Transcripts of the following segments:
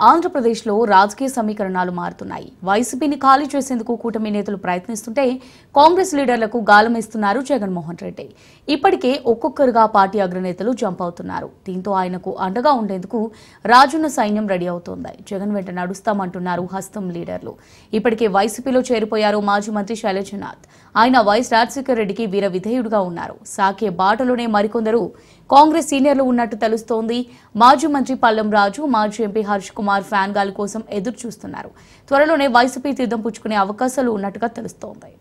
ఆంధ్రప్రదేశ్లో రాజకీయ సమీకరణాలు మారుతున్నాయి. వైసీపీని ఖాళీ చేసేందుకు కూటమి నేతలు ప్రయత్నిస్తుంటే కాంగ్రెస్ లీడర్లకు గాలమేస్తున్నారు జగన్మోహన్ రెడ్డి. ఇప్పటికే ఒక్కొక్కరుగా పార్టీ అగ్రనేతలు జంప్ అవుతున్నారు. దీంతో ఆయనకు అండగా ఉండేందుకు రాజున్న సైన్యం రెడీ అవుతోంది. జగన్ వెంట నడుస్తామంటున్నారు హస్తం లీడర్లు. ఇప్పటికే వైసీపీలో చేరిపోయారు మాజీ మంత్రి శైలజనాథ్. ఆయన వైఎస్ రాజశేఖర రెడ్డికి వీర విధేయుడుగా ఉన్నారు. సాకే బాటలోనే మరికొందరు కాంగ్రెస్ సీనియర్లు ఉన్నట్టు తెలుస్తోంది. మాజీ మంత్రి పల్లం రాజు, మాజీ ఎంపీ హర్ష్ కుమార్ ఫ్యాన్ గాలి కోసం ఎదురు చూస్తున్నారు. త్వరలోనే వైసీపీ తీర్థం పుచ్చుకునే అవకాశాలు ఉన్నట్టుగా తెలుస్తోంది.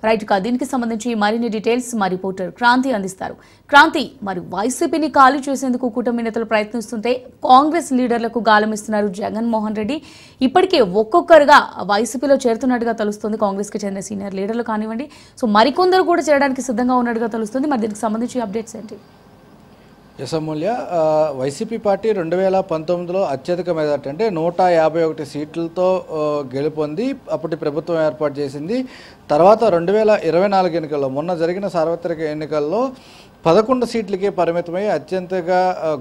రైట్ గా దీనికి సంబంధించి మరిన్ని డీటెయిల్స్ మా రిపోర్టర్ క్రాంతి అందిస్తారు. క్రాంతి, మరి వైసీపీని ఖాళీ చేసేందుకు కూటమి నేతలు ప్రయత్నిస్తుంటే కాంగ్రెస్ లీడర్లకు గాలమిస్తున్నారు జగన్మోహన్ రెడ్డి. ఇప్పటికే ఒక్కొక్కరుగా వైసీపీలో చేరుతున్నట్టుగా తెలుస్తుంది. కాంగ్రెస్ కి చెందిన సీనియర్ లీడర్లు కానివ్వండి, సో మరికొందరు కూడా చేరడానికి సిద్ధంగా ఉన్నట్టుగా తెలుస్తుంది. మరి దీనికి సంబంధించి అప్డేట్స్ ఏంటి? యశమూల్య, వైసీపీ పార్టీ 2019లో అత్యధిక మెజార్టీ అంటే 151 సీట్లతో గెలుపొంది అప్పటి ప్రభుత్వం ఏర్పాటు చేసింది. తర్వాత 2024 ఎన్నికల్లో, మొన్న జరిగిన సార్వత్రిక ఎన్నికల్లో 11 సీట్లకే పరిమితమై అత్యంతగా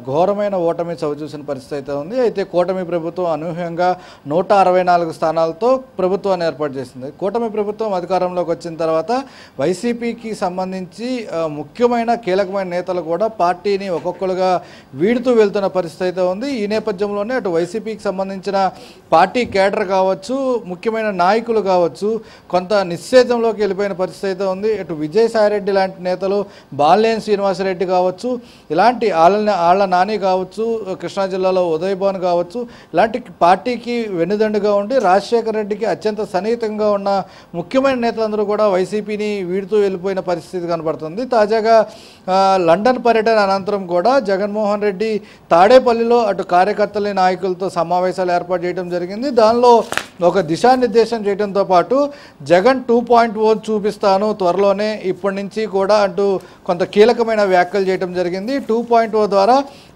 ఘోరమైన ఓటమి చవిచూసిన పరిస్థితి అయితే ఉంది. అయితే కూటమి ప్రభుత్వం అనూహ్యంగా 164 స్థానాలతో ప్రభుత్వాన్ని ఏర్పాటు చేసింది. కూటమి ప్రభుత్వం అధికారంలోకి వచ్చిన తర్వాత వైసీపీకి సంబంధించి ముఖ్యమైన కీలకమైన నేతలు కూడా పార్టీని ఒక్కొక్కరుగా వీడుతూ వెళ్తున్న పరిస్థితి అయితే ఉంది. ఈ నేపథ్యంలోనే అటు వైసీపీకి సంబంధించిన పార్టీ కేడర్ కావచ్చు, ముఖ్యమైన నాయకులు కావచ్చు, కొంత నిశ్చేతంలోకి వెళ్ళిపోయిన పరిస్థితి అయితే ఉంది. ఇటు విజయసాయిరెడ్డి లాంటి నేతలు, బాలినేని శ్రీనివాసరెడ్డి కావచ్చు, ఇలాంటి ఆళ్ల నాని కావచ్చు, కృష్ణా జిల్లాలో ఉదయ్ భవన్ కావచ్చు, ఇలాంటి పార్టీకి వెన్నుదండుగా ఉండి రాజశేఖర రెడ్డికి అత్యంత సన్నిహితంగా ఉన్న ముఖ్యమైన నేతలందరూ కూడా వైసీపీని వీడుతూ వెళ్ళిపోయిన పరిస్థితి కనబడుతుంది. తాజాగా లండన్ పర్యటన అనంతరం కూడా జగన్మోహన్ రెడ్డి తాడేపల్లిలో అటు కార్యకర్తల నాయకులతో సమావేశాలు ఏర్పాటు చేయడం జరిగింది. దానిలో ఒక దిశానిర్దేశం చేయడంతో పాటు జగన్ 2.0 చూపిస్తాను త్వరలోనే, ఇప్పటి నుంచి కూడా అంటూ కొంత కీలకమైన వ్యాఖ్యలు చేయడం జరిగింది. 2.0 ద్వారా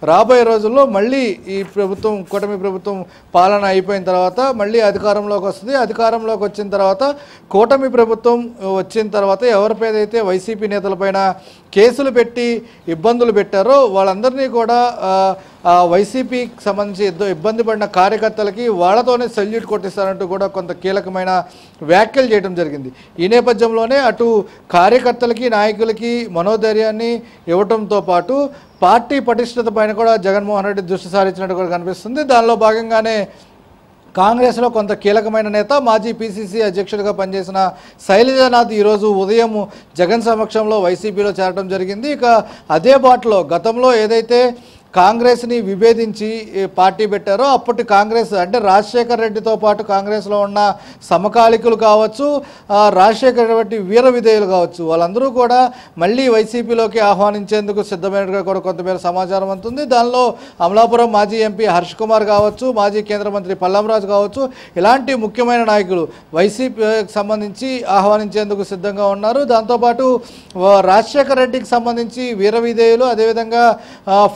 రాబోయే రోజుల్లో మళ్ళీ ఈ ప్రభుత్వం, కూటమి ప్రభుత్వం పాలన అయిపోయిన తర్వాత మళ్ళీ అధికారంలోకి వస్తుంది. అధికారంలోకి వచ్చిన తర్వాత కూటమి ప్రభుత్వం వచ్చిన తర్వాత ఎవరిపైదైతే వైసీపీ నేతలపైన కేసులు పెట్టి ఇబ్బందులు పెట్టారో వాళ్ళందరినీ కూడా వైసీపీకి సంబంధించి ఇబ్బంది పడిన కార్యకర్తలకి వాళ్ళతోనే సెల్యూట్ కొట్టిస్తారంటూ కూడా కొంత కీలకమైన వ్యాఖ్యలు చేయడం జరిగింది. ఈ నేపథ్యంలోనే అటు కార్యకర్తలకి, నాయకులకి మనోధైర్యాన్ని ఇవ్వడంతో పాటు పార్టీ పటిష్టత పైన కూడా జగన్మోహన్ రెడ్డి దృష్టి సారించినట్టు కూడా కనిపిస్తుంది. దానిలో భాగంగానే కాంగ్రెస్లో కొంత కీలకమైన నేత, మాజీ పీసీసీ అధ్యక్షుడిగా పనిచేసిన శైలజనాథ్ ఈరోజు ఉదయం జగన్ సమక్షంలో వైసీపీలో చేరడం జరిగింది. ఇక అదే బాటలో గతంలో ఏదైతే కాంగ్రెస్ని విభేదించి పార్టీ పెట్టారో అప్పటి కాంగ్రెస్ అంటే రాజశేఖర రెడ్డితో పాటు కాంగ్రెస్లో ఉన్న సమకాలికులు కావచ్చు, రాజశేఖర రెడ్డి వీర విధేయులు కావచ్చు, వాళ్ళందరూ కూడా మళ్ళీ వైసీపీలోకి ఆహ్వానించేందుకు సిద్ధమైనట్టుగా కూడా కొంతమేర సమాచారం అందుతుంది. దానిలో అమలాపురం మాజీ ఎంపీ హర్ష్ కుమార్ కావచ్చు, మాజీ కేంద్ర మంత్రి పల్లం రాజు కావచ్చు, ఇలాంటి ముఖ్యమైన నాయకులు వైసీపీకి సంబంధించి ఆహ్వానించేందుకు సిద్ధంగా ఉన్నారు. దాంతోపాటు రాజశేఖర రెడ్డికి సంబంధించి వీర విధేయులు, అదేవిధంగా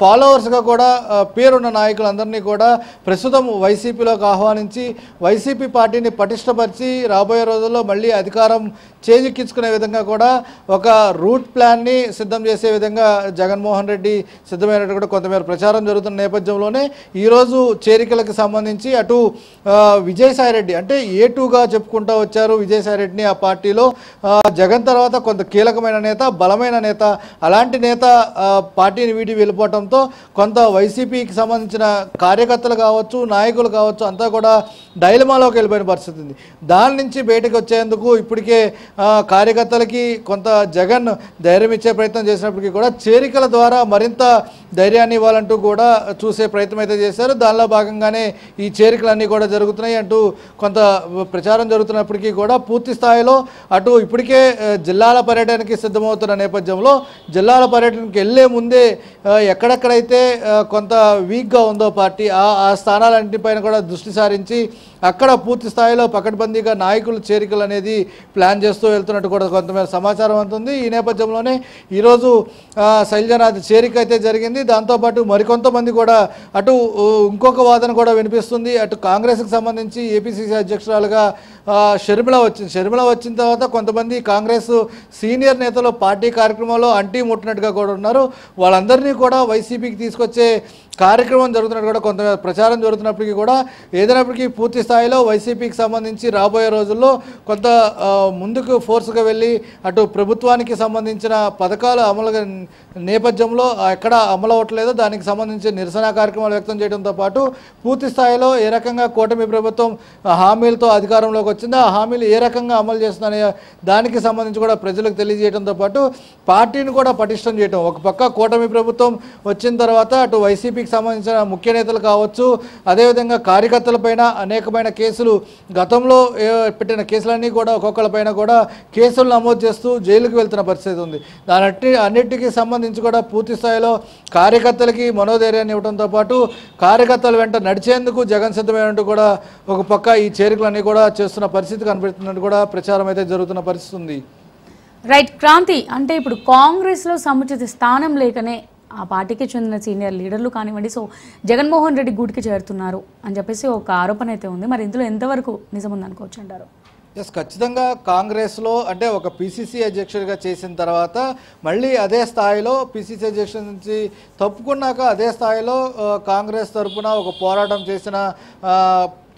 ఫాలోవర్స్ కూడా పేరున్న నాయకులందరినీ కూడా ప్రస్తుతం వైసీపీలోకి ఆహ్వానించి వైసీపీ పార్టీని పటిష్టపరిచి రాబోయే రోజుల్లో మళ్ళీ అధికారం చేజిక్కించుకునే విధంగా కూడా ఒక రూట్ ప్లాన్ని సిద్ధం చేసే విధంగా జగన్మోహన్ రెడ్డి సిద్ధమైనట్టు కూడా కొంతమేర ప్రచారం జరుగుతున్న నేపథ్యంలోనే ఈరోజు చేరికలకు సంబంధించి అటు విజయసాయిరెడ్డి అంటే A2గా చెప్పుకుంటూ వచ్చారు విజయసాయిరెడ్డిని ఆ పార్టీలో. జగన్ తర్వాత కొంత కీలకమైన నేత, బలమైన నేత, అలాంటి నేత పార్టీని వీడి వెళ్ళిపోవడంతో కొంత వైసీపీకి సంబంధించిన కార్యకర్తలు కావచ్చు, నాయకులు కావచ్చు, అంతా కూడా డైలమాలోకి వెళ్ళిపోయిన పరిస్థితి ఉంది. దాని నుంచి బయటకు వచ్చేందుకు ఇప్పటికే కార్యకర్తలకి కొంత జగన్ ధైర్యం ఇచ్చే ప్రయత్నం చేసినప్పటికీ కూడా చేరికల ద్వారా మరింత ధైర్యాన్ని ఇవ్వాలంటూ కూడా చూసే ప్రయత్నం అయితే చేశారు. దానిలో భాగంగానే ఈ చేరికలన్నీ కూడా జరుగుతున్నాయి అంటూ కొంత ప్రచారం జరుగుతున్నప్పటికీ కూడా పూర్తి స్థాయిలో అటు ఇప్పటికే జిల్లాల పర్యటనకి సిద్ధమవుతున్న నేపథ్యంలో జిల్లాల పర్యటనకి వెళ్ళే ముందే ఎక్కడెక్కడైతే కొంత వీక్గా ఉందో పార్టీ ఆ స్థానాలన్నింటిపైన కూడా దృష్టి సారించి అక్కడ పూర్తి స్థాయిలో పకడ్బందీగా నాయకుల చేరికలు అనేది ప్లాన్ చేస్తూ వెళ్తున్నట్టు కూడా కొంతమేర సమాచారం అందుతుంది. ఈ నేపథ్యంలోనే ఈరోజు శైలజనాథ్ చేరిక అయితే జరిగింది. జరిగింది. దాంతోపాటు మరికొంతమంది కూడా అటు ఇంకొక వాదన కూడా వినిపిస్తుంది. అటు కాంగ్రెస్కి సంబంధించి ఏపీసీసీ అధ్యక్షురాలుగా షర్మిల వచ్చిన తర్వాత కొంతమంది కాంగ్రెస్ సీనియర్ నేతలు పార్టీ కార్యక్రమంలో అంటీ ముట్టినట్టుగా కూడా ఉన్నారు. వాళ్ళందరినీ కూడా వైసీపీకి తీసుకొచ్చే కార్యక్రమం జరుగుతున్నట్టు కూడా కొంత ప్రచారం జరుగుతున్నప్పటికీ కూడా ఏదైనప్పటికీ పూర్తి స్థాయిలో వైసీపీకి సంబంధించి రాబోయే రోజుల్లో కొంత ముందుకు ఫోర్స్గా వెళ్ళి అటు ప్రభుత్వానికి సంబంధించిన పథకాలు అమలు నేపథ్యంలో ఎక్కడ అమలు అవ్వట్లేదో దానికి సంబంధించి నిరసన కార్యక్రమాలు వ్యక్తం చేయడంతో పాటు పూర్తి స్థాయిలో ఏ రకంగా కూటమి ప్రభుత్వం హామీలతో అధికారంలోకి వచ్చిందో ఆ హామీలు ఏ రకంగా అమలు చేస్తుందనే దానికి సంబంధించి కూడా ప్రజలకు తెలియజేయడంతో పాటు పార్టీని కూడా పటిష్టం చేయడం. ఒక పక్క కూటమి ప్రభుత్వం వచ్చిన తర్వాత అటు వైసీపీకి సంబంధించిన ముఖ్య నేతలు కావచ్చు, అదేవిధంగా కార్యకర్తలపైన అనేకమైన కేసులు గతంలో పెట్టిన కేసులన్నీ కూడా ఒక్కొక్కరిపైన కూడా కేసులు నమోదు చేస్తూ జైలుకు వెళ్తున్న పరిస్థితి ఉంది. అన్నిటికీ సంబంధించి కూడా పూర్తి స్థాయిలో కార్యకర్తలకి మనోధైర్యాన్ని ఇవ్వడంతో పాటు కార్యకర్తల వెంట నడిచేందుకు జగన్ సిద్ధమైనట్టు కూడా ఒక పక్క ఈ చేరికలన్నీ కూడా చేస్తున్న పరిస్థితి కనిపిస్తున్నట్టు కూడా ప్రచారం అయితే జరుగుతున్న పరిస్థితి ఉంది. రైట్ క్రాంతి, అంటే ఇప్పుడు కాంగ్రెస్లో సముచిత స్థానం లేకనే ఆ పార్టీకి చెందిన సీనియర్ లీడర్లు కానివ్వండి సో జగన్మోహన్ రెడ్డి గూటికి చేరుతున్నారు అని చెప్పేసి ఒక ఆరోపణ అయితే ఉంది. మరి ఇందులో ఎంతవరకు నిజం ఉందనుకోవచ్చు అంటారు? ఎస్, ఖచ్చితంగా కాంగ్రెస్లో అంటే ఒక పీసీసీ అధ్యక్షుడిగా చేసిన తర్వాత మళ్ళీ అదే స్థాయిలో పీసీసీ అధ్యక్షుడి నుంచి తప్పుకున్నాక అదే స్థాయిలో కాంగ్రెస్ తరఫున ఒక పోరాటం చేసిన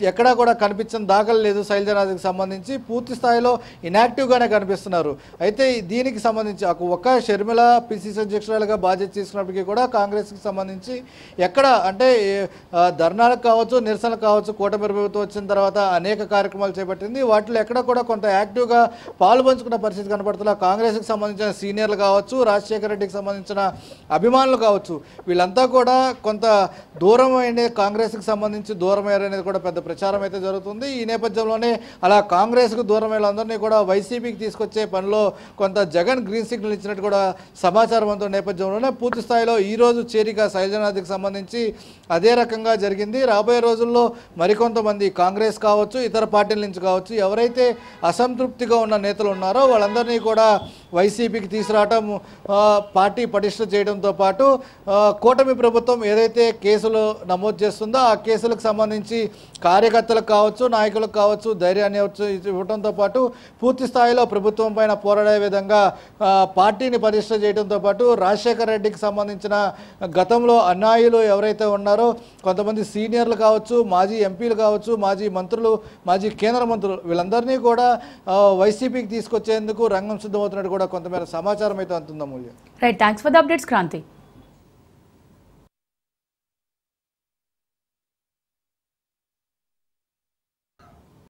ఎక్కడా కూడా కనిపించిన దాఖలు లేదు. శైలజనాథ్కి సంబంధించి పూర్తి స్థాయిలో ఇన్యాక్టివ్గానే కనిపిస్తున్నారు. అయితే దీనికి సంబంధించి ఒక షర్మిల పీసీసీ అధ్యక్షురాలుగా బాధ్యత తీసుకున్నప్పటికీ కూడా కాంగ్రెస్కి సంబంధించి ఎక్కడ అంటే ధర్నాలకు కావచ్చు, నిరసనలకు కావచ్చు, కూటమి ప్రభుత్వం వచ్చిన తర్వాత అనేక కార్యక్రమాలు చేపట్టింది. వాటిలో ఎక్కడ కూడా కొంత యాక్టివ్గా పాల్పంచుకున్న పరిస్థితి కనపడుతున్న కాంగ్రెస్కి సంబంధించిన సీనియర్లు కావచ్చు, రాజశేఖర రెడ్డికి సంబంధించిన అభిమానులు కావచ్చు, వీళ్ళంతా కూడా కొంత దూరం అయిన కాంగ్రెస్కి సంబంధించి దూరమయ్యారనేది కూడా పెద్ద ప్రచారం అయితే జరుగుతుంది. ఈ నేపథ్యంలోనే అలా కాంగ్రెస్కు దూరం వీళ్ళందరినీ కూడా వైసీపీకి తీసుకొచ్చే పనిలో కొంత జగన్ గ్రీన్ సిగ్నల్ ఇచ్చినట్టు కూడా సమాచారం అంత నేపథ్యంలోనే పూర్తి స్థాయిలో ఈరోజు చేరిక శైలజనాథ్కి సంబంధించి అదే రకంగా జరిగింది. రాబోయే రోజుల్లో మరికొంతమంది కాంగ్రెస్ కావచ్చు, ఇతర పార్టీల నుంచి కావచ్చు, ఎవరైతే అసంతృప్తిగా ఉన్న నేతలు ఉన్నారో వాళ్ళందరినీ కూడా వైసీపీకి తీసుకురావటం, పార్టీ పటిష్ట చేయడంతో పాటు కూటమి ప్రభుత్వం ఏదైతే కేసులు నమోదు చేస్తుందో ఆ కేసులకు సంబంధించి కార్యకర్తలకు కావచ్చు, నాయకులకు కావచ్చు ధైర్యాన్ని ఇవ్వడంతో పాటు పూర్తి స్థాయిలో ప్రభుత్వం పైన పోరాడే విధంగా పార్టీని పటిష్ట చేయడంతో పాటు రాజశేఖర రెడ్డికి సంబంధించిన గతంలో అన్యాయులు ఎవరైతే ఉన్నారో కొంతమంది సీనియర్లు కావచ్చు, మాజీ ఎంపీలు కావచ్చు, మాజీ మంత్రులు, మాజీ కేంద్ర మంత్రులు వీళ్ళందరినీ కూడా వైసీపీకి తీసుకొచ్చేందుకు రంగం సిద్ధమవుతున్నట్టు కూడా కొంతమేర సమాచారం అయితే అందుతుంది. Amulya. Right, thanks for the updates Kranti.